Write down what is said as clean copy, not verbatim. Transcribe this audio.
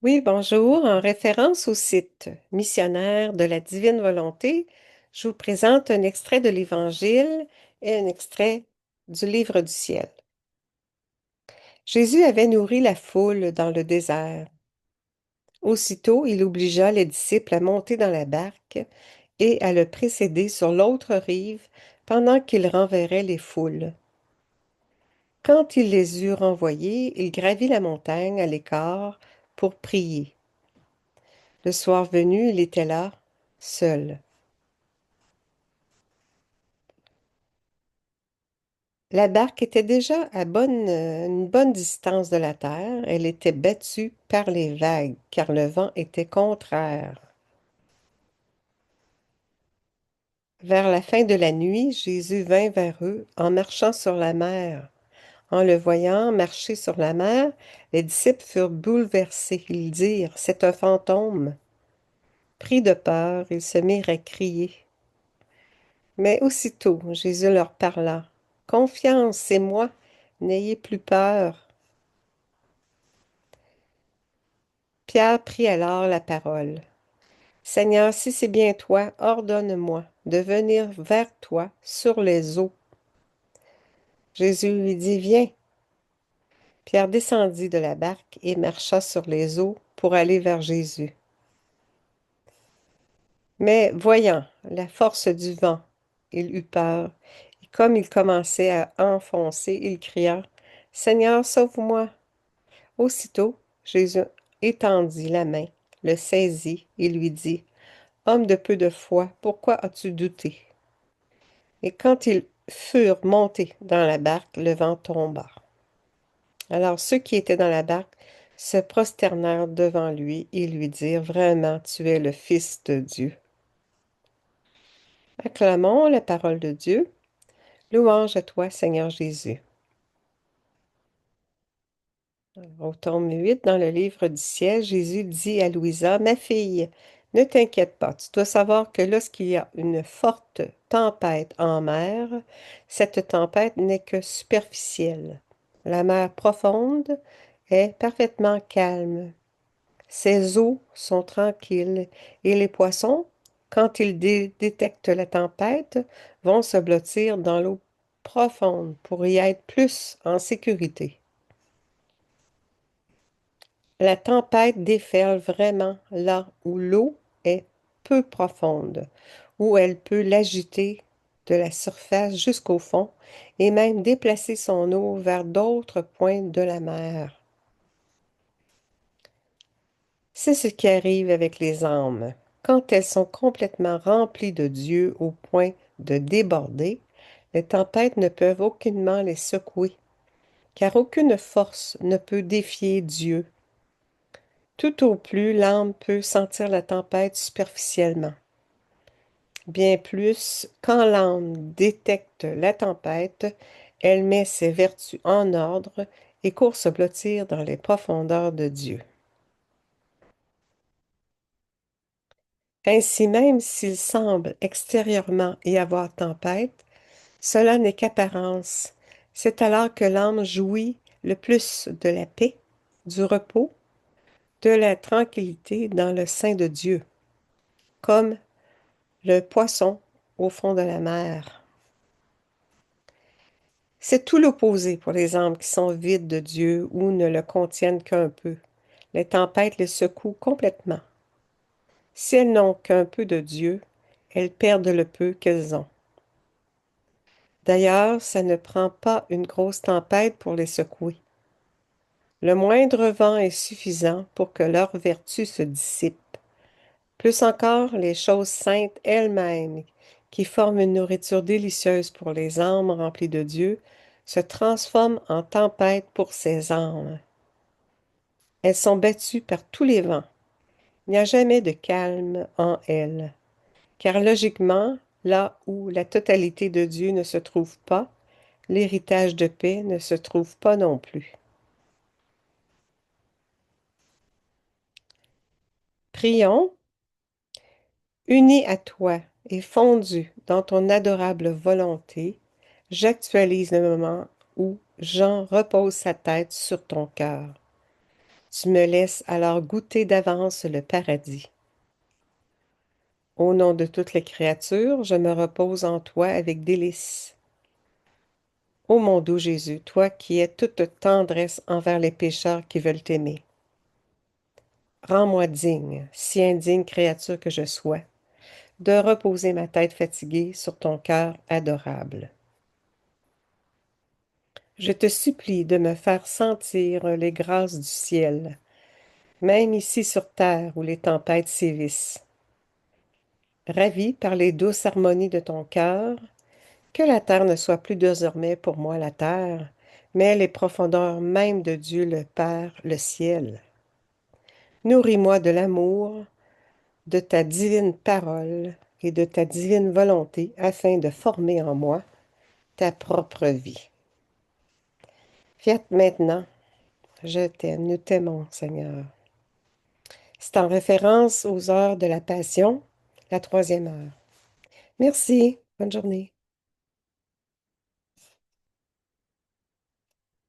Oui, bonjour. En référence au site missionnaire de la Divine Volonté, je vous présente un extrait de l'Évangile et un extrait du Livre du ciel. Jésus avait nourri la foule dans le désert. Aussitôt, il obligea les disciples à monter dans la barque et à le précéder sur l'autre rive pendant qu'il renverrait les foules. Quand il les eut renvoyés, il gravit la montagne à l'écart pour prier. Le soir venu, il était là, seul. La barque était déjà à une bonne distance de la terre. Elle était battue par les vagues, car le vent était contraire. Vers la fin de la nuit, Jésus vint vers eux en marchant sur la mer. En le voyant marcher sur la mer, les disciples furent bouleversés. Ils dirent, c'est un fantôme. Pris de peur, ils se mirent à crier. Mais aussitôt, Jésus leur parla. Confiance, c'est moi. N'ayez plus peur. Pierre prit alors la parole. Seigneur, si c'est bien toi, ordonne-moi de venir vers toi sur les eaux. Jésus lui dit, Viens. Pierre descendit de la barque et marcha sur les eaux pour aller vers Jésus. Mais voyant la force du vent, il eut peur, et comme il commençait à enfoncer, il cria, Seigneur, sauve-moi. Aussitôt, Jésus étendit la main, le saisit et lui dit, Homme de peu de foi, pourquoi as-tu douté? Et quand ils furent montés dans la barque, le vent tomba. Alors ceux qui étaient dans la barque se prosternèrent devant lui et lui dirent, Vraiment, tu es le Fils de Dieu. Acclamons la parole de Dieu. Louange à toi, Seigneur Jésus. Au tome 8, dans le livre du ciel, Jésus dit à Louisa, Ma fille, ne t'inquiète pas, tu dois savoir que lorsqu'il y a une forte tempête en mer, cette tempête n'est que superficielle. La mer profonde est parfaitement calme. Ses eaux sont tranquilles et les poissons, quand ils détectent la tempête, vont se blottir dans l'eau profonde pour y être plus en sécurité. La tempête déferle vraiment là où l'eau est peu profonde, où elle peut l'agiter de la surface jusqu'au fond et même déplacer son eau vers d'autres points de la mer. C'est ce qui arrive avec les âmes. Quand elles sont complètement remplies de Dieu au point de déborder, les tempêtes ne peuvent aucunement les secouer, car aucune force ne peut défier Dieu. Tout au plus, l'âme peut sentir la tempête superficiellement. Bien plus, quand l'âme détecte la tempête, elle met ses vertus en ordre et court se blottir dans les profondeurs de Dieu. Ainsi même s'il semble extérieurement y avoir tempête, cela n'est qu'apparence. C'est alors que l'âme jouit le plus de la paix, du repos, de la tranquillité dans le sein de Dieu, comme le poisson au fond de la mer. C'est tout l'opposé pour les âmes qui sont vides de Dieu ou ne le contiennent qu'un peu. Les tempêtes les secouent complètement. Si elles n'ont qu'un peu de Dieu, elles perdent le peu qu'elles ont. D'ailleurs, ça ne prend pas une grosse tempête pour les secouer. Le moindre vent est suffisant pour que leur vertu se dissipe. Plus encore, les choses saintes elles-mêmes, qui forment une nourriture délicieuse pour les âmes remplies de Dieu, se transforment en tempête pour ces âmes. Elles sont battues par tous les vents. Il n'y a jamais de calme en elles, car logiquement, là où la totalité de Dieu ne se trouve pas, l'héritage de paix ne se trouve pas non plus. Prions, unis à toi et fondus dans ton adorable volonté, j'actualise le moment où Jean repose sa tête sur ton cœur. Tu me laisses alors goûter d'avance le paradis. Au nom de toutes les créatures, je me repose en toi avec délice. Ô mon doux Jésus, toi qui es toute tendresse envers les pécheurs qui veulent t'aimer, rends-moi digne, si indigne créature que je sois, de reposer ma tête fatiguée sur ton cœur adorable. Je te supplie de me faire sentir les grâces du ciel, même ici sur terre où les tempêtes sévissent. Ravi par les douces harmonies de ton cœur, que la terre ne soit plus désormais pour moi la terre, mais les profondeurs mêmes de Dieu le Père, le ciel. Nourris-moi de l'amour, de ta divine parole et de ta divine volonté afin de former en moi ta propre vie. Fiat maintenant, je t'aime, nous t'aimons, Seigneur. C'est en référence aux heures de la Passion, la troisième heure. Merci, bonne journée.